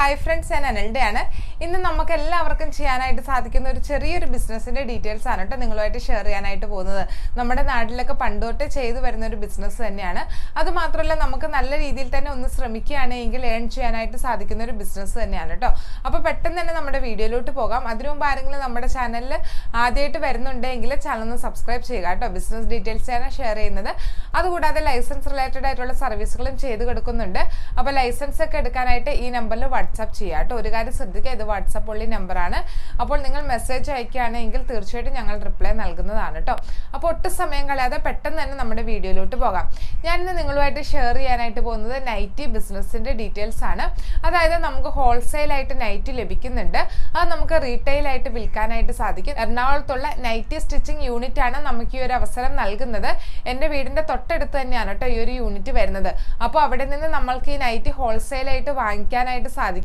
Hi friends, I am Anilde. ഇന്ന് നമുക്ക് എല്ലാവർക്കും ചെയ്യാനായിട്ട് സാധിക്കുന്ന ഒരു ചെറിയൊരു ബിസിനസിന്റെ ഡീറ്റെയിൽസ് ആണ് ട്ടോ നിങ്ങളുമായിട്ട് ഷെയർ ചെയ്യാനായിട്ട് പോകുന്നത്. നമ്മുടെ നാട്ടിലൊക്കെ പണ്ടോട്ടേ ചെയ്തു വരുന്ന ഒരു ബിസിനസ് തന്നെയാണ്. അത് മാത്രമല്ല നമുക്ക് നല്ല രീതിയിൽ തന്നെ ഒന്ന് ശ്രമിക്കുകയാണെങ്കിൽ ഏൺ ചെയ്യാനായിട്ട് സാധിക്കുന്ന ഒരു ബിസിനസ് തന്നെയാണ് ട്ടോ. അപ്പോൾ പെട്ടെന്ന് തന്നെ നമ്മുടെ വീഡിയോയിലോട്ട് പോകാം. അതിനു മുമ്പ് ആരെങ്കിലും നമ്മുടെ ചാനലിൽ ആദ്യമായിട്ട് വരുന്നുണ്ടെങ്കിൽ ചാനൽ ഒന്ന് സബ്സ്ക്രൈബ് ചെയ്യുക ട്ടോ. ബിസിനസ് ഡീറ്റെയിൽസ് ആണ് ഷെയർ ചെയ്യുന്നത്. അതുകൂടാതെ ലൈസൻസ് റിലേറ്റഡ് ആയിട്ടുള്ള സർവീസുകളും ചെയ്തു കൊടുക്കുന്നുണ്ട്. അപ്പോൾ ലൈസൻസ് ഒക്കെ എടുക്കാനായിട്ട് ഈ നമ്പറിൽ വാട്സ്ആപ്പ് ചെയ്യുക ട്ടോ. ഒരു കാര്യം ശ്രദ്ധിക്കുക, ഇത് വാട്സ്ആപ്പ് ഉള്ള നമ്പറാണ്. അപ്പോൾ നിങ്ങൾ മെസ്സേജ് അയക്കുകയാണെങ്കിൽ തീർച്ചയായിട്ടും ഞങ്ങൾ റിപ്ലൈ നൽകുന്നതാണ് കേട്ടോ. അപ്പോൾ ഒട്ടും സമയം കളയാതെ പെട്ടെന്ന് തന്നെ നമ്മുടെ വീഡിയോയിലോട്ട് പോകാം. ഞാനിന്ന് നിങ്ങളുമായിട്ട് ഷെയർ ചെയ്യാനായിട്ട് പോകുന്നത് നൈറ്റി ബിസിനസ്സിന്റെ ഡീറ്റെയിൽസ് ആണ്. അതായത് നമുക്ക് ഹോൾസെയിൽ ആയിട്ട് നൈറ്റി ലഭിക്കുന്നുണ്ട്. അത് നമുക്ക് റീറ്റെയിൽ ആയിട്ട് വിൽക്കാനായിട്ട് സാധിക്കും. എറണാകുളത്തുള്ള നൈറ്റി സ്റ്റിച്ചിങ് യൂണിറ്റ് ആണ് നമുക്ക് ഈ ഒരു അവസരം നൽകുന്നത്. എൻ്റെ വീടിന്റെ തൊട്ടടുത്ത് തന്നെയാണ് കേട്ടോ ഈ ഒരു യൂണിറ്റ് വരുന്നത്. അപ്പോൾ അവിടെ നിന്ന് നമ്മൾക്ക് ഈ നൈറ്റി ഹോൾസെയിൽ ആയിട്ട് വാങ്ങിക്കാനായിട്ട് സാധിക്കും.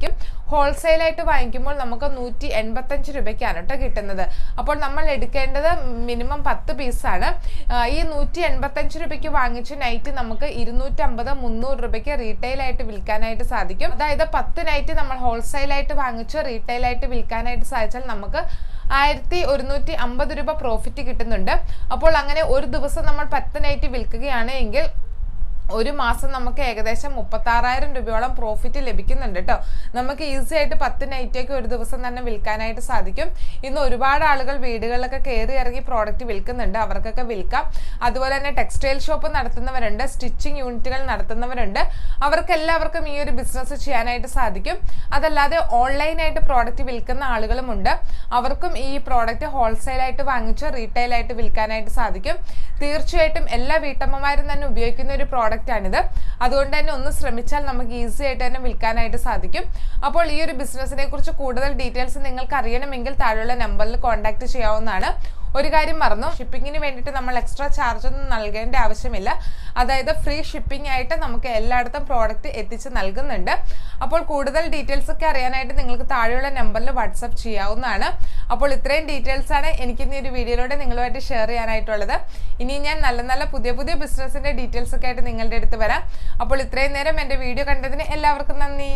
ഹോൾസെയിൽ ആയിട്ട് വാങ്ങിക്കുമ്പോൾ നമുക്ക് 185 രൂപയ്ക്കാണ് കേട്ടോ കിട്ടുന്നത്. അപ്പോൾ നമ്മൾ എടുക്കേണ്ടത് മിനിമം 10 പീസാണ്. ഈ 185 രൂപയ്ക്ക് വാങ്ങിച്ച നൈറ്റ് നമുക്ക് 250-300 രൂപയ്ക്ക് റീറ്റെയിൽ ആയിട്ട് വിൽക്കാനായിട്ട് സാധിക്കും. അതായത് 10 നൈറ്റ് നമ്മൾ ഹോൾസെയിൽ ആയിട്ട് വാങ്ങിച്ച് റീറ്റെയിൽ ആയിട്ട് വിൽക്കാനായിട്ട് സാധിച്ചാൽ നമുക്ക് 1150 രൂപ പ്രോഫിറ്റ് കിട്ടുന്നുണ്ട്. അപ്പോൾ അങ്ങനെ ഒരു ദിവസം നമ്മൾ 10 നൈറ്റ് വിൽക്കുകയാണ് എങ്കിൽ ഒരു മാസം നമുക്ക് ഏകദേശം 36,000 രൂപയോളം പ്രോഫിറ്റ് ലഭിക്കുന്നുണ്ട് കേട്ടോ. നമുക്ക് ഈസി ആയിട്ട് 10 നൈറ്റൊക്കെ ഒരു ദിവസം തന്നെ വിൽക്കാനായിട്ട് സാധിക്കും. ഇന്ന് ഒരുപാട് ആളുകൾ വീടുകളിലൊക്കെ കയറി ഇറങ്ങി പ്രോഡക്റ്റ് വിൽക്കുന്നുണ്ട്, അവർക്കൊക്കെ വിൽക്കാം. അതുപോലെ തന്നെ ടെക്സ്റ്റൈൽ ഷോപ്പ് നടത്തുന്നവരുണ്ട്, സ്റ്റിച്ചിങ് യൂണിറ്റുകൾ നടത്തുന്നവരുണ്ട്, അവർക്കെല്ലാവർക്കും ഈ ഒരു ബിസിനസ് ചെയ്യാനായിട്ട് സാധിക്കും. അതല്ലാതെ ഓൺലൈനായിട്ട് പ്രോഡക്റ്റ് വിൽക്കുന്ന ആളുകളുമുണ്ട്, അവർക്കും ഈ പ്രോഡക്റ്റ് ഹോൾസെയിലായിട്ട് വാങ്ങിച്ച് റീറ്റെയിൽ ആയിട്ട് വിൽക്കാനായിട്ട് സാധിക്കും. തീർച്ചയായിട്ടും എല്ലാ വീട്ടമ്മമാരും തന്നെ ഉപയോഗിക്കുന്ന ഒരു പ്രോഡക്റ്റ് ആണിത്. അതുകൊണ്ട് തന്നെ ഒന്ന് ശ്രമിച്ചാൽ നമുക്ക് ഈസി ആയിട്ട് തന്നെ വിൽക്കാനായിട്ട് സാധിക്കും. അപ്പോൾ ഈ ഒരു ബിസിനസിനെ കുറിച്ച് കൂടുതൽ ഡീറ്റെയിൽസ് നിങ്ങൾക്ക് അറിയണമെങ്കിൽ താഴെയുള്ള നമ്പറിൽ കോൺടാക്ട് ചെയ്യാവുന്നതാണ്. ഒരു കാര്യം മറന്നു, ഷിപ്പിങ്ങിന് വേണ്ടിയിട്ട് നമ്മൾ എക്സ്ട്രാ ചാർജ് ഒന്നും നൽകേണ്ട ആവശ്യമില്ല. അതായത് ഫ്രീ ഷിപ്പിംഗ് ആയിട്ട് നമുക്ക് എല്ലായിടത്തും പ്രോഡക്റ്റ് എത്തിച്ച് നൽകുന്നുണ്ട്. അപ്പോൾ കൂടുതൽ ഡീറ്റെയിൽസ് ഒക്കെ അറിയാനായിട്ട് നിങ്ങൾക്ക് താഴെയുള്ള നമ്പറിൽ വാട്സ്ആപ്പ് ചെയ്യാവുന്നതാണ്. അപ്പോൾ ഇത്രയും ഡീറ്റെയിൽസ് ആണ് എനിക്ക് ഇന്ന് ഒരു വീഡിയോയിലൂടെ നിങ്ങളുമായിട്ട് ഷെയർ ചെയ്യാനായിട്ടുള്ളത്. ഇനി ഞാൻ നല്ല നല്ല പുതിയ പുതിയ ബിസിനസിന്റെ ഡീറ്റെയിൽസ് ഒക്കെ ആയിട്ട് നിങ്ങളുടെ അടുത്ത് വരാം. അപ്പോൾ ഇത്രയും നേരം എൻ്റെ വീഡിയോ കണ്ടതിന് എല്ലാവർക്കും നന്ദി.